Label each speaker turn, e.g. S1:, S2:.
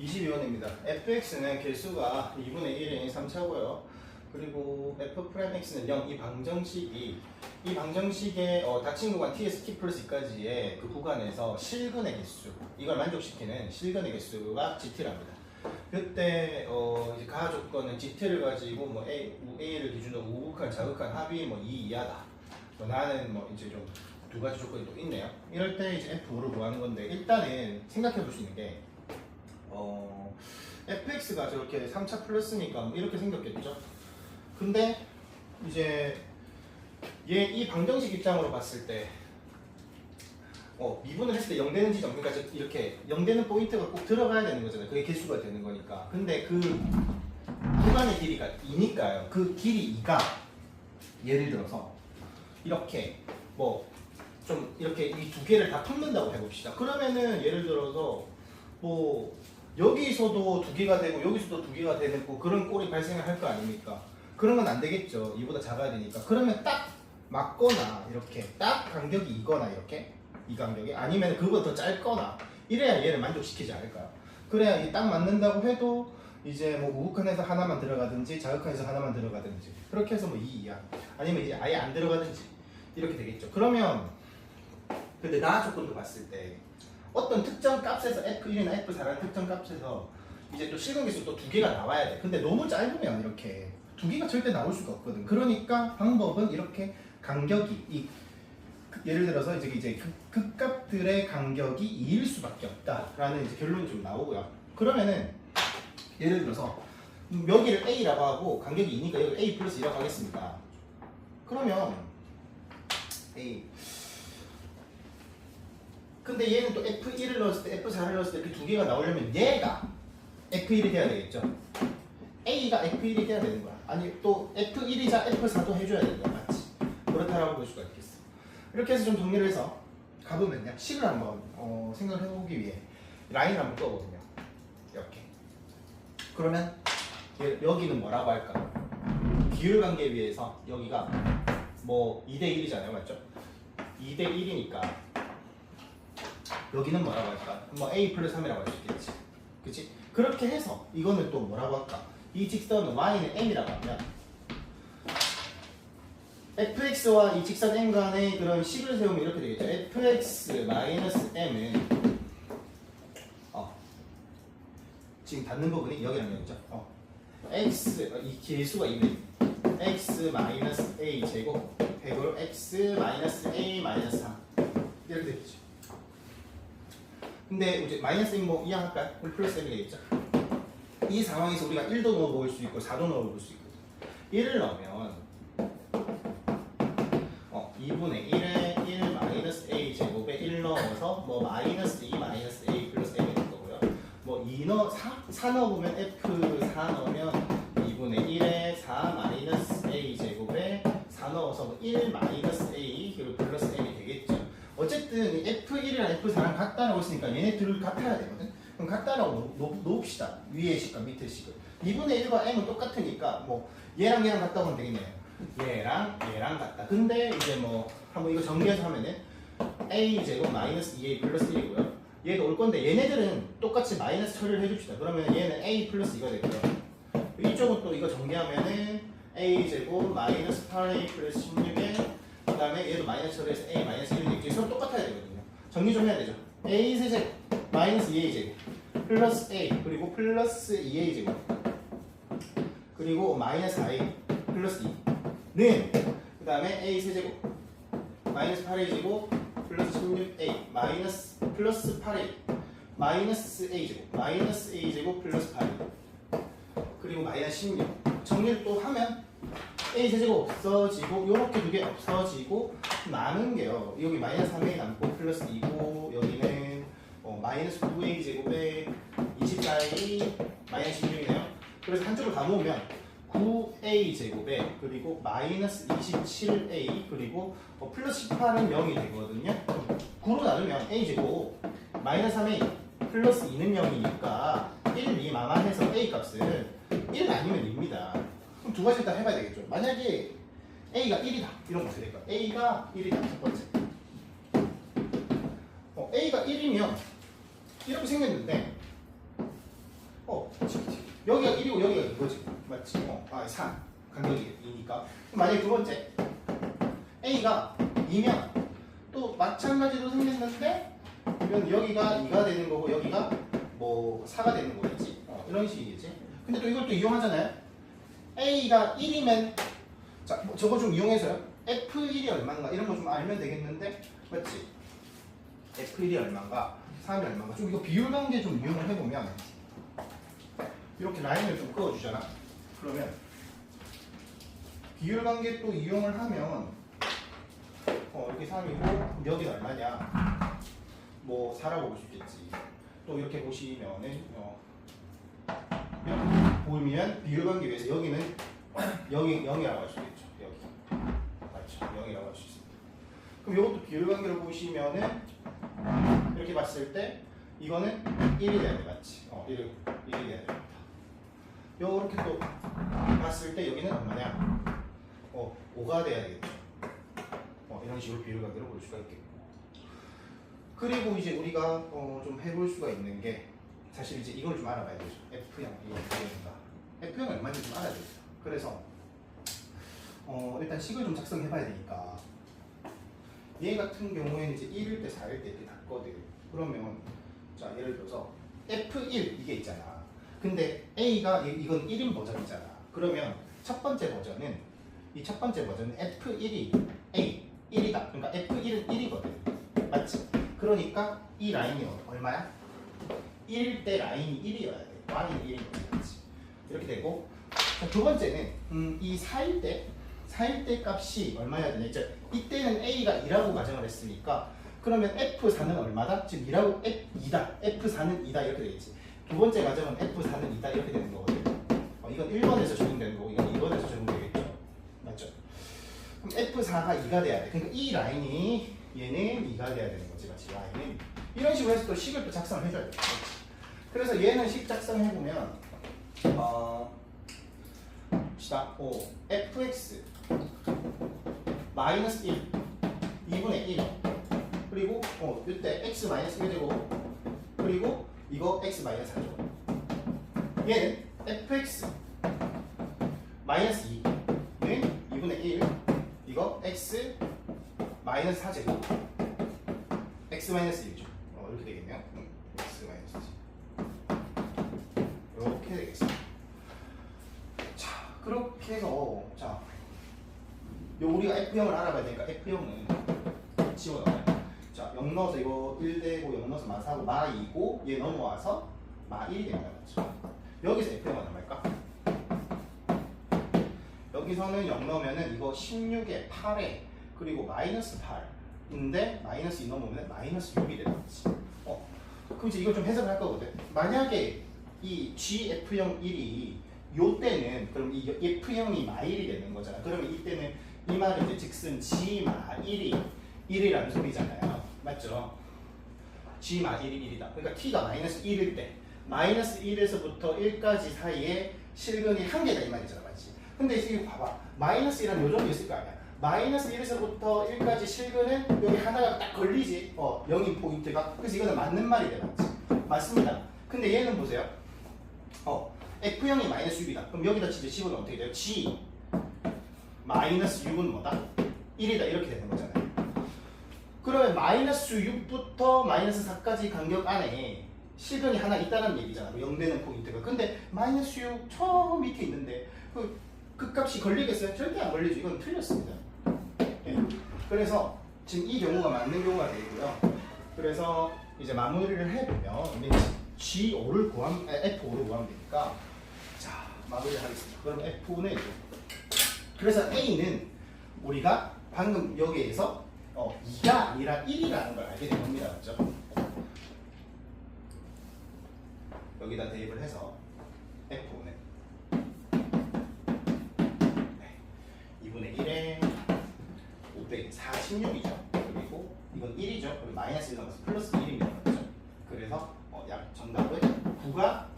S1: 22번입니다. fx는 개수가 2분의 1인 3차고요. 그리고 f'x는 0, 이 방정식의 닫힌 구간 t에서 t 플러스 2까지의 그 구간에서 실근의 개수, 이걸 만족시키는 실근의 개수가 gt랍니다. 그때 이제 가하 조건은 gt를 가지고 뭐 a를 기준으로 우극한, 자극한 합이 뭐 2 이하다. 나는 뭐 이제 좀 두 가지 조건이 또 있네요. 이럴 때 이제 f를 구하는 건데, 일단은 생각해 볼 수 있는 게 fx가 저렇게 3차 플러스니까 뭐 이렇게 생겼겠죠. 근데 이제 얘 이 방정식 입장으로 봤을 때 미분을 했을 때 0 되는 지점, 그러니까 이렇게 0 되는 포인트가 꼭 들어가야 되는 거잖아요. 그게 개수가 되는 거니까. 근데 그 구간의 길이가 2니까요. 그 길이 2가 예를 들어서 이렇게 뭐 좀 이렇게 이 두 개를 다 품는다고 해봅시다. 그러면은 예를 들어서 뭐 여기서도 두 개가 되고 여기서도 두 개가 되는 뭐 그런 꼴이 발생을 할 거 아닙니까? 그런 건 안 되겠죠. 이보다 작아야 되니까. 그러면 딱 맞거나 이렇게 딱 간격이 이거나 이렇게 이 간격이 아니면 그거보다 더 짧거나 이래야 얘를 만족시키지 않을까요? 그래야 이 딱 맞는다고 해도 이제 뭐 우극한에서 하나만 들어가든지 자극한에서 하나만 들어가든지 그렇게 해서 뭐 2 이하 아니면 이제 아예 안 들어가든지 이렇게 되겠죠. 그러면 근데 나하 조건도 봤을 때 어떤 특정 값에서 F1이나 F4라는 특정 값에서 이제 또 실근계수 또 두 개가 나와야 돼. 근데 너무 짧으면 이렇게 두 개가 절대 나올 수가 없거든. 그러니까 방법은 이렇게 간격이 예를 들어서 이제 극값들의 간격이 2일 수밖에 없다라는 이제 결론이 좀 나오고요. 그러면은 예를 들어서 여기를 A라고 하고 간격이 2니까 여기 A 플러스 2라고 하겠습니다. 그러면 A 근데 얘는 또 F1을 넣었을 때 F4를 넣었을 때 그 두 개가 나오려면 얘가 F1이 돼야 되겠죠. A가 F1이 돼야 되는 거야. 아니 또 F1이자 F4도 해줘야 되는 거야. 맞지? 그렇다라고 볼 수가 있겠어. 이렇게 해서 좀 정리를 해서 가보면요. 식을 한번 생각을 해보기 위해 라인을 한번 떠보거든요. 이렇게. 그러면 여기는 뭐라고 할까? 비율관계에 비해서 여기가 뭐 2대 1이잖아요. 맞죠? 2대 1이니까 여기는 뭐라고 할까? 뭐 A 플러스 3이라고 할 수 있겠지. 그치? 그렇게 해서 이거는 또 뭐라고 할까? 이 직선은 Y는 M이라고 하면 fx와 이 직선 M 간의 그런 식을 세우면 이렇게 되겠죠. fx 마이너스 M은 지금 닿는 부분이 여기랑 여기죠. x 이 개수가 2면 x 마이너스 A 제곱 해골 x 마이너스 A 마이너스 3 이렇게 되겠죠. 근데 이제 마이너스 M 뭐 이해할까요? 그럼 플러스 M이 되겠죠. 이 상황에서 우리가 1도 넣어볼 수 있고 4도 넣어볼 수 있거든요. 1을 넣으면 2분의 1에 1 마이너스 A 제곱에 1 넣어서 뭐 마이너스 2 마이너스 A 플러스 M이 될 거고요. 뭐 4 넣어보면 F4 넣으면 2분의 1에 4 마이너스 A 제곱에 4 넣어서 뭐 1 마이너스 A 그리고 플러스 M이 되겠죠. 어쨌든 F1이랑 F4랑 같다라고 했으니까 얘네 둘 같아야 되거든. 그럼 같다라고 놓읍시다. 위의 식과 밑의 식을. 2분의 1과 M은 똑같으니까 뭐 얘랑 같다고 하면 되겠네요. 얘랑 같다. 근데 이제 뭐 한번 이거 정리해서 하면은 A 제곱 마이너스 2A 플러스 1이고요. 얘가 올 건데 얘네들은 똑같이 마이너스 처리를 해줍시다. 그러면 얘는 A 플러스 2가 되고요. 이쪽은 또 이거 정리하면은 A 제곱 마이너스 8A 플러스 16에 그 다음에 얘도 마이너스 처리해서 A 마이너스 1이 되겠죠. 서로 똑같아야 되거든요. 정리 좀 해야 되죠. A 세제곱 마이너스 2A 제곱 플러스 A 그리고 플러스 2A 제곱 그리고 마이너스 4A 플러스 2는 그 다음에 A 세제곱 마이너스 8A 제곱 플러스 16A 마이너스 플러스 8A 마이너스 A 제곱 마이너스 A 제곱 플러스 8A 그리고 마이너스 16 정리를 또 하면 A 세제곱 없어지고 요렇게 두 개 없어지고 남은 게요. 여기 마이너스 3A 남고 플러스 2고 여기는 마이너스 9A 제곱에 24A 마이너스 16이네요. 그래서 한쪽을 다 모으면 9A 제곱에 그리고 마이너스 27A 그리고 플러스 18은 0이 되거든요. 9로 나누면 A 제곱 마이너스 3A 플러스 2는 0이니까 1, 2 마만해서 A 값은 1 아니면 2입니다. 그럼 두 가지 다 해봐야 되겠죠. 만약에 A가 1이다. 이런 거 어떻게 될까? A가 1이다. 첫 번째. A가 1이면 이렇게 생겼는데 여기가 1이고 여기가 이거지. 맞지? 3. 간격이 2니까. 만약에 두 번째 A가 2면 또 마찬가지로 생겼는데 그러면 여기가 2가 되는 거고 여기가 뭐 4가 되는 거겠지. 이런 식이겠지. 근데 또 이걸 또 이용하잖아요. A가 1이면 자, 뭐 저거 좀 이용해서요. F1이 얼마인가 이런 거 좀 알면 되겠는데 맞지? F1이 얼마인가 3이 얼마인가 좀 이거 비율 관계 좀 이용을 해보면 이렇게 라인을 좀 그어주잖아. 그러면 비율 관계 또 이용을 하면 이렇게 3이고 여기는 얼마냐 뭐 4라고 보시겠지. 또 이렇게 보시면은 이렇게 보면 비율 관계 위해서 여기는 0이라고 할 수 있겠죠. 여기 맞죠? 0이라고 할 수 있습니다. 그럼 이것도 비율 관계를 보시면은 이렇게 봤을 때 이거는 1이 돼야 돼. 맞지? 1이 돼야 됩니다. 요렇게 또 봤을 때 여기는 얼마냐? 5가 돼야 되겠죠. 이런 식으로 비율 관계를 볼 수가 있겠고. 그리고 이제 우리가 좀 해볼 수가 있는 게 사실 이제 이걸 좀 알아봐야 되죠. F형 이거 F형인가? F형 얼마인지 좀 알아야 되죠. 그래서 일단 식을 좀 작성해봐야 되니까 얘 같은 경우에는 이제 1일 때 4일 때 이렇게 닿거든. 그러면 자 예를 들어서 F1 이게 있잖아. 근데 A가 이건 1인 버전이잖아. 그러면 첫 번째 버전은 이 첫 번째 버전은 F1이 A 1이다. 그러니까 F1은 1이거든. 맞지? 그러니까 이 라인이 얼마야? 1일 때 라인이 1이어야 돼. Y는 1인 거지. 이렇게 되고 두 번째는 이 4일 때 값이 얼마여야 되냐? 이때는 A가 2라고 가정을 했으니까 그러면 F4는 얼마다? 지금 2라고 F2다. F4는 2다 이렇게 되겠지. 두 번째 가정은 F4는 2다 이렇게 되는 거거든. 이건 1번에서 적용되는 거고 이건 2번에서 적용되겠죠. 맞죠? 그럼 F4가 2가 돼야 돼. 그러니까 이 라인이 얘는 2가 돼야 되는 거지. 맞지? 라인은 이런 식으로 해서 또 식을 또 작성을 해줘야 돼. 그래서 얘는 식 작성해보면 봅시다. fx 마이너스 1 2분의 1 그리고 이때 x 마이너스 1 되고 그리고 이거 x 마이너스 4죠. 얘는 fx 마이너스 2는 2분의 1 이거 x 마이너스 4제곱 x 마이너스 1이죠. 이렇게 되겠네요. x 마이너스 1 이렇게 되겠습니다. 자 그렇게 해서 자 우리가 F형을 알아봐야 되니까 F형은 지워넣어요. 자 0 넣어서 이거 1 되고 0 넣어서 마4고 마2고 얘 넘어와서 마1이 됩니다. 맞죠? 여기서 F형은 얼마일까? 여기서는 0 넣으면은 이거 16에 8에 그리고 마이너스 8인데 마이너스 2 넘으면 마이너스 6이 되는 거지. 그럼 이제 이걸 좀 해석을 할 거거든. 만약에 이 GF형 1이 요 때는 그럼 이 F형이 마1이 되는 거잖아. 그러면 이때는 이 말은 이제 즉슨 G 마1이 1이라는 소리잖아요. 맞죠? G 마1이 1이다. 그러니까 T가 마이너스 1일 때 마이너스 1에서부터 1까지 사이에 실근이 한 개다 이 말이잖아. 맞지? 근데 이거 봐봐. 마이너스 1은 요 정도 있을 거 아니야. 마이너스 1에서부터 1까지 실근은 여기 하나가 딱 걸리지. 0인 포인트가. 그래서 이거는 맞는 말이 돼. 맞지? 맞습니다. 근데 얘는 보세요. F형이 마이너스 6이다. 그럼 여기다 진짜 집어넣으면 어떻게 돼요? G 마이너스 6은 뭐다? 1이다. 이렇게 되는 거잖아요. 그러면 마이너스 6부터 마이너스 4까지 간격 안에 실근이 하나 있다는 얘기잖아. 0 되는 포인트가. 근데 마이너스 6 저 밑에 있는데 그 값이 걸리겠어요? 절대 안 걸리죠. 이건 틀렸습니다. 네. 그래서 지금 이 경우가 맞는 경우가 되고요. 그래서 이제 마무리를 해보면 G5를 F5를 구하면 되니까 자 마무리를 하겠습니다. 그럼 F5는 그래서 A는 우리가 방금 여기에서 2가 아니라 1이라는 걸 알게 된 겁니다. 맞죠? 여기다 대입을 해서 F5는 2분의 1에 546이죠. 그리고 이건 1이죠. 그리고 마이너스 1 넣어서 플러스 1입니다. 그렇죠? 그래서 정답은 9가